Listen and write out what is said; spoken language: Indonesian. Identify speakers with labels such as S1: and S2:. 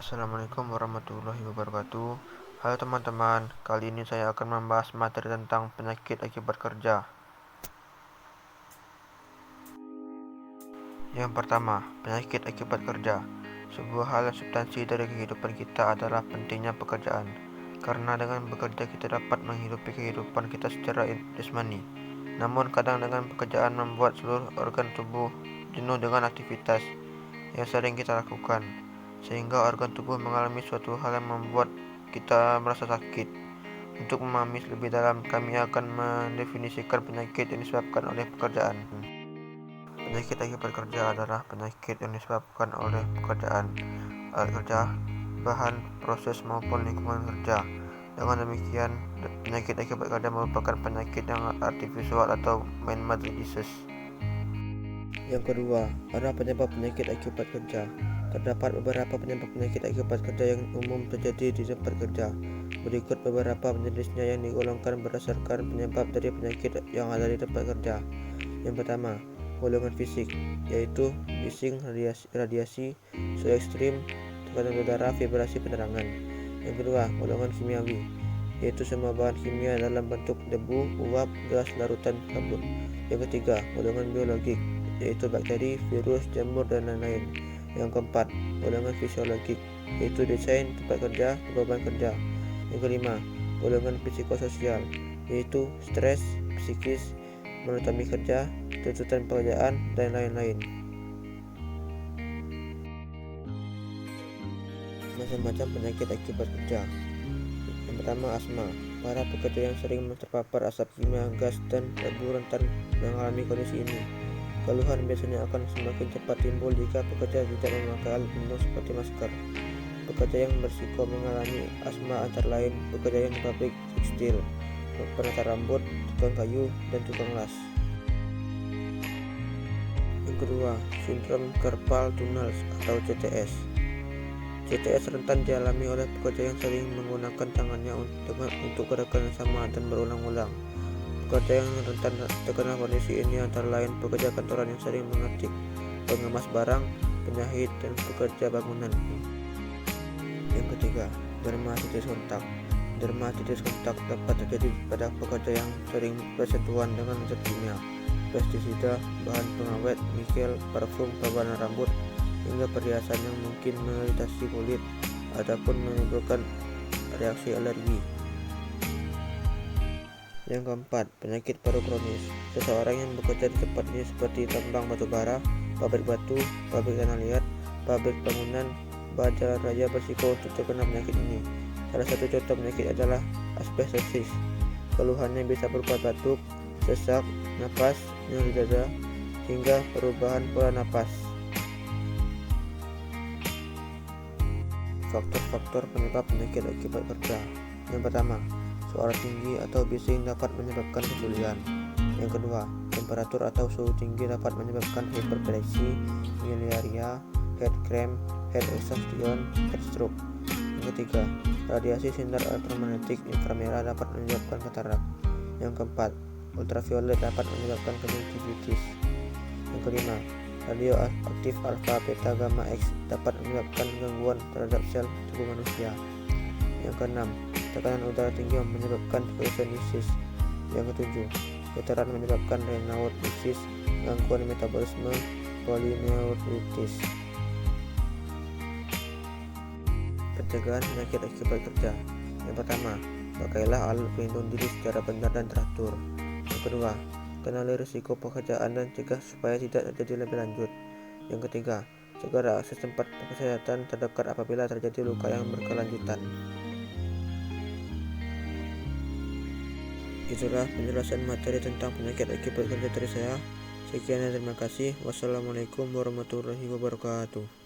S1: Assalamualaikum warahmatullahi wabarakatuh. Halo teman-teman, kali ini saya akan membahas materi tentang penyakit akibat kerja. Yang pertama, penyakit akibat kerja. Sebuah hal yang substansi dari kehidupan kita adalah pentingnya pekerjaan. Karena dengan bekerja kita dapat menghidupi kehidupan kita secara jasmani. Namun kadang dengan pekerjaan membuat seluruh organ tubuh jenuh dengan aktivitas yang sering kita lakukan, sehingga organ tubuh mengalami suatu hal yang membuat kita merasa sakit. Untuk memahami lebih dalam, kami akan mendefinisikan penyakit yang disebabkan oleh pekerjaan. Penyakit akibat kerja adalah penyakit yang disebabkan oleh pekerjaan, alat kerja, bahan, proses maupun lingkungan kerja. Dengan demikian, penyakit akibat kerja merupakan penyakit yang artifisial atau man-made disease. Yang kedua, adalah penyebab penyakit akibat kerja. Terdapat beberapa penyebab penyakit akibat kerja yang umum terjadi di tempat kerja. Berikut beberapa jenisnya yang digolongkan berdasarkan penyebab dari penyakit yang ada di tempat kerja. Yang pertama, golongan fisik, yaitu bising, radiasi, suhu ekstrim, tekanan udara, vibrasi penerangan. Yang kedua, golongan kimiawi, yaitu semua bahan kimia dalam bentuk debu, uap, gas, larutan, kabut. Yang ketiga, golongan biologik, yaitu bakteri, virus, jamur, dan lain-lain. Yang keempat, golongan fisiologik, yaitu desain tempat kerja, beban kerja. Yang kelima, golongan psikososial, yaitu stres, psikis, monotoni kerja, tuntutan pekerjaan, dan lain-lain. Macam-macam penyakit akibat kerja. Yang pertama, asma. Para pekerja yang sering terpapar asap kimia, gas, dan debu rentan mengalami kondisi ini. Keluhan biasanya akan semakin cepat timbul jika pekerja tidak memakai alat pelindung seperti masker. Pekerja yang berisiko mengalami asma antara lain pekerja yang di pabrik tekstil, penata rambut, tukang kayu, dan tukang las. Yang kedua, sindrom carpal tunnel atau CTS. CTS rentan dialami oleh pekerja yang sering menggunakan tangannya untuk gerakan yang sama dan berulang-ulang. Pekerja yang rentan terkena kondisi ini antara lain pekerja kantoran yang sering mengetik, pengemas barang, penjahit, dan pekerja bangunan. Yang ketiga, dermatitis kontak. Dermatitis kontak dapat terjadi pada pekerja yang sering bersentuhan dengan zat kimia, pestisida, bahan pengawet, nikel, parfum, pewarna rambut, hingga perhiasan yang mungkin mengiritasi kulit ataupun menimbulkan reaksi alergi. Yang keempat, penyakit paru kronis. Seseorang yang bekerja di tempat ini seperti tambang batu bara, pabrik batu, pabrik tanah liat, pabrik bangunan, jalan raya berisiko untuk terkena penyakit ini. Salah satu contoh penyakit adalah asbestosis. Keluhannya bisa berupa batuk, sesak, napas, nyeri dada, hingga perubahan pola napas. Faktor-faktor penyebab penyakit akibat kerja. Yang pertama, suara tinggi atau bising dapat menyebabkan kesulian. Yang kedua, temperatur atau suhu tinggi dapat menyebabkan hipertensi, miliaria, head cramp, head exhaustion, head stroke. Yang ketiga, radiasi sinar elektromagnetik inframerah dapat menyebabkan katarak. Yang keempat, ultraviolet dapat menyebabkan konjungtivitis. Yang kelima, radioaktif alfa, beta, gamma, X dapat menyebabkan gangguan terhadap sel tubuh manusia. Yang keenam, tekanan udara tinggi menyebabkan psoriasis. Yang ketujuh, getaran menyebabkan Raynaud disease, gangguan metabolisme, polineuritis. Pencegahan penyakit akibat kerja. Yang pertama, pakailah alat pelindung diri secara benar dan teratur. Yang kedua, kenali risiko pekerjaan dan cegah supaya tidak terjadi lebih lanjut. Yang ketiga, segera akses tempat kesehatan terdekat apabila terjadi luka yang berkelanjutan. Itulah penjelasan materi tentang penyakit akibat kerja dari saya. Sekian dan terima kasih. Wassalamualaikum warahmatullahi wabarakatuh.